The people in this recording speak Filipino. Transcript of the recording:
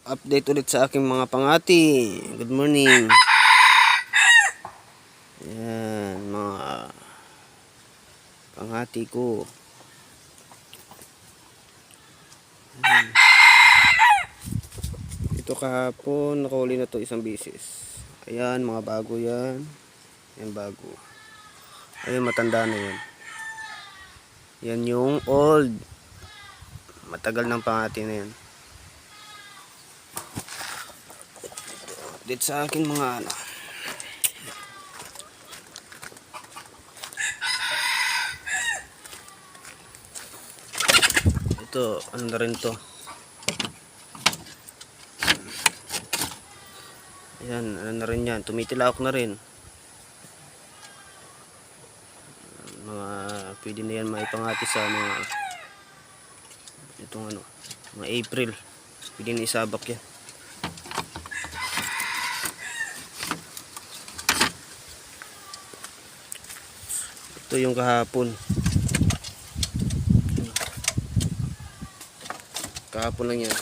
Update ulit sa aking mga pangati. Good morning. Ayan, mga pangati ko. Ito kahapon, nakahuli na to isang bisis. Ayan, mga bago yan. Ayan, bago. Ayan, matanda na yan. Yan yung old. Matagal ng pangati na yan. Update sa akin mga ano. Ito, ano na rin to. Ayan, ano na rin yan. Tumitilaok na rin. Mga, pwede na yan maipangati sa mga, itong ano, mga April. Pwede na isabak yan. Ito yung kahapon. Kahapon lang yan.